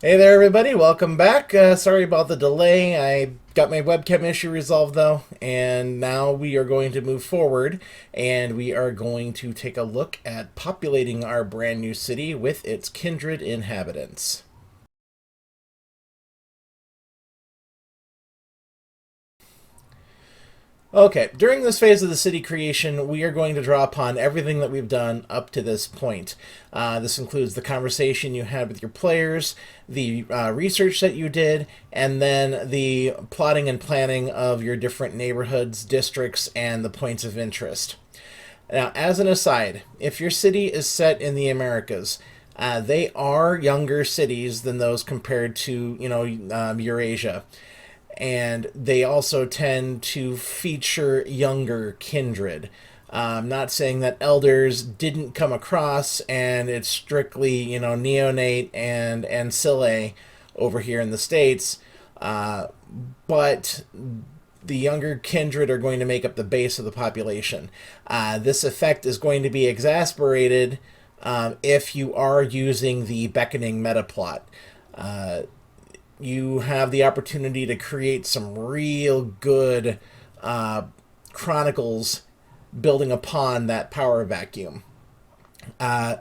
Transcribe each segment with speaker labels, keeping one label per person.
Speaker 1: Hey there, everybody. Welcome back. Sorry about the delay. I got my webcam issue resolved, though, and now we are going to move forward and we are going to take a look at populating our brand new city with its kindred inhabitants. Okay, during this phase of the city creation, we are going to draw upon everything that we've done up to this point. This includes the conversation you had with your players, the research that you did, and then the plotting and planning of your different neighborhoods, districts, and the points of interest. Now, as an aside, if your city is set in the Americas, they are younger cities than those compared to, Eurasia, and they also tend to feature younger kindred. Not saying that elders didn't come across, and it's strictly neonate and ancilla over here in the states, but the younger kindred are going to make up the base of the population. This effect is going to be exasperated if you are using the beckoning meta plot. You have the opportunity to create some real good chronicles building upon that power vacuum. Uh,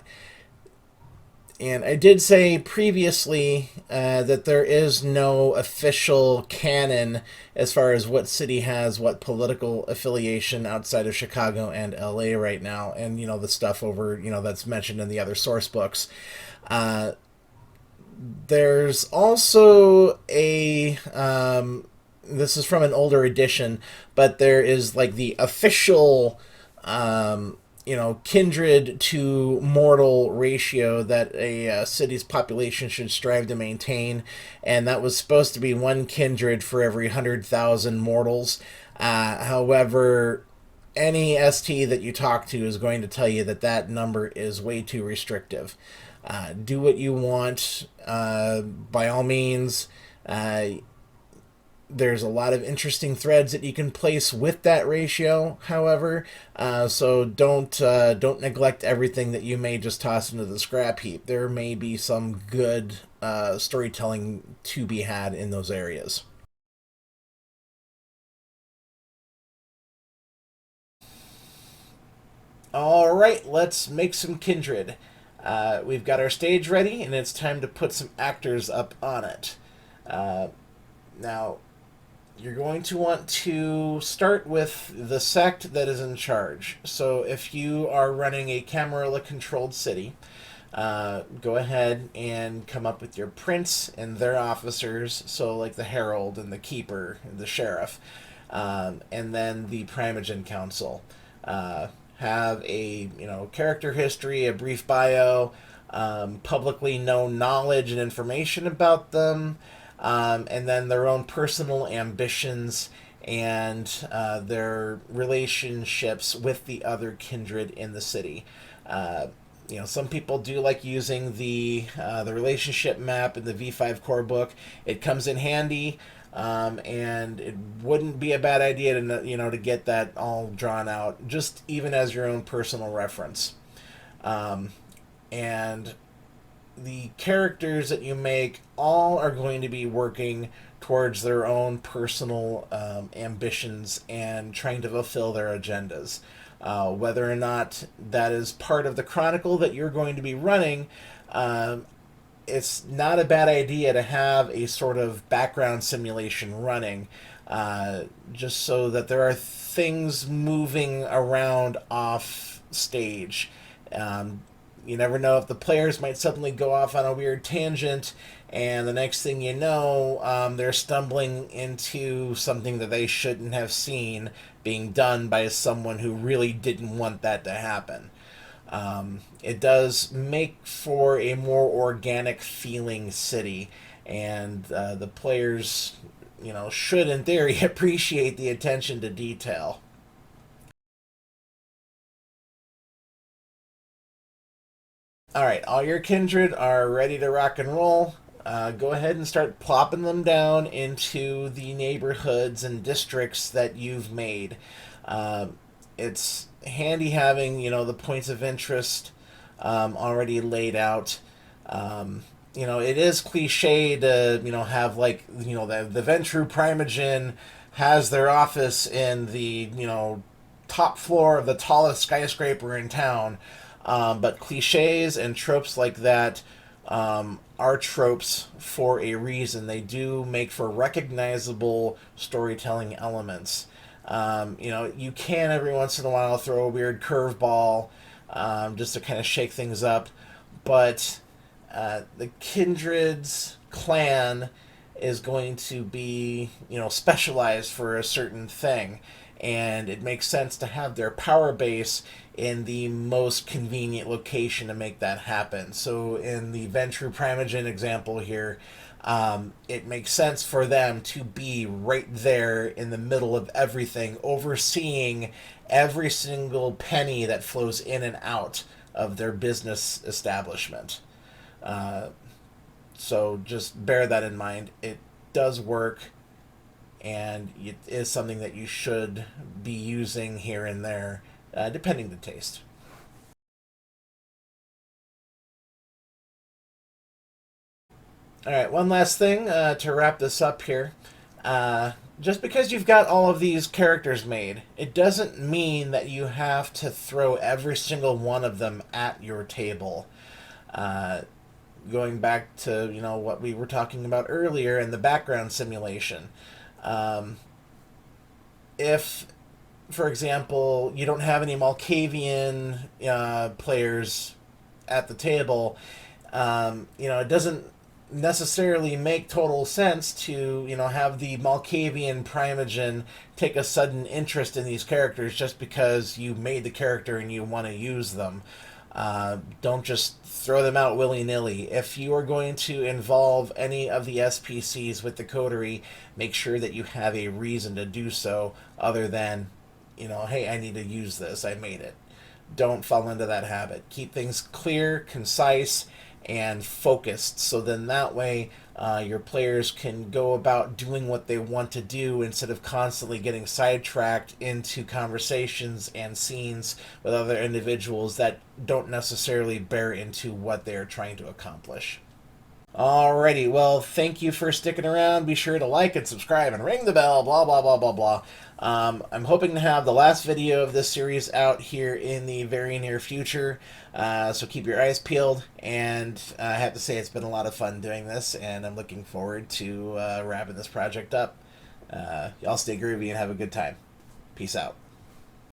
Speaker 1: and I did say previously that there is no official canon as far as what city has what political affiliation outside of Chicago and LA right now, and the stuff over that's mentioned in the other source books. Uh, there's also a this is from an older edition, but there is like the official kindred to mortal ratio that a city's population should strive to maintain, and that was supposed to be one kindred for every 100,000 mortals. However, any ST that you talk to is going to tell you that that number is way too restrictive. Do what you want, by all means. Uh, there's a lot of interesting threads that you can place with that ratio, however, so don't neglect everything that you may just toss into the scrap heap. There may be some good storytelling to be had in those areas. All right, let's make some kindred. We've got our stage ready, and it's time to put some actors up on it. Uh, Now, you're going to want to start with the sect that is in charge. So, if you are running a Camarilla controlled city, go ahead and come up with your prince and their officers. So, like the herald and the keeper and the sheriff, and then the Primogen Council. Have a character history, a brief bio, publicly known knowledge and information about them, and then their own personal ambitions and their relationships with the other kindred in the city. Some people do like using the relationship map in the V5 core book. It comes in handy, and it wouldn't be a bad idea to to get that all drawn out, just even as your own personal reference. Um, and the characters that you make all are going to be working towards their own personal ambitions and trying to fulfill their agendas. Whether or not that is part of the chronicle that you're going to be running, um, it's not a bad idea to have a sort of background simulation running, just so that there are things moving around off stage. Um, you never know if the players might suddenly go off on a weird tangent, and the next thing you know, they're stumbling into something that they shouldn't have seen being done by someone who really didn't want that to happen. It does make for a more organic feeling city, and the players, should in theory appreciate the attention to detail. All right, all your kindred are ready to rock and roll. Go ahead and start plopping them down into the neighborhoods and districts that you've made. It's handy having the points of interest already laid out. you know, it is cliche to, you know, have like, you know, the Ventru Primogen has their office in the, you know, top floor of the tallest skyscraper in town. But cliches and tropes like that are tropes for a reason. They do make for recognizable storytelling elements. You know, you can every once in a while throw a weird curveball just to kind of shake things up, but the Kindred's clan is going to be, you know, specialized for a certain thing, and it makes sense to have their power base in the most convenient location to make that happen. So in the Ventru Primogen example here, it makes sense for them to be right there in the middle of everything, overseeing every single penny that flows in and out of their business establishment. Uh, so just bear that in mind. It does work, and it is something that you should be using here and there, depending the taste. All right, one last thing to wrap this up here. Uh, just because you've got all of these characters made, it doesn't mean that you have to throw every single one of them at your table. Uh, Going back to, you know, what we were talking about earlier in the background simulation. Um, if, for example, you don't have any Malkavian players at the table, you know, it doesn't necessarily make total sense to, you know, have the Malkavian Primogen take a sudden interest in these characters just because you made the character and you want to use them. Don't just throw them out willy nilly. If you are going to involve any of the SPCs with the coterie, make sure that you have a reason to do so other than, you know, hey, I need to use this, I made it. Don't fall into that habit. Keep things clear, concise, and focused. So then that way, your players can go about doing what they want to do instead of constantly getting sidetracked into conversations and scenes with other individuals that don't necessarily bear into what they're trying to accomplish. Alrighty, well, thank you for sticking around. Be sure to like and subscribe and ring the bell, blah, blah, blah, blah, blah. I'm hoping to have the last video of this series out here in the very near future, so keep your eyes peeled. And I have to say, it's been a lot of fun doing this, and I'm looking forward to wrapping this project up. Y'all stay groovy and have a good time. Peace out.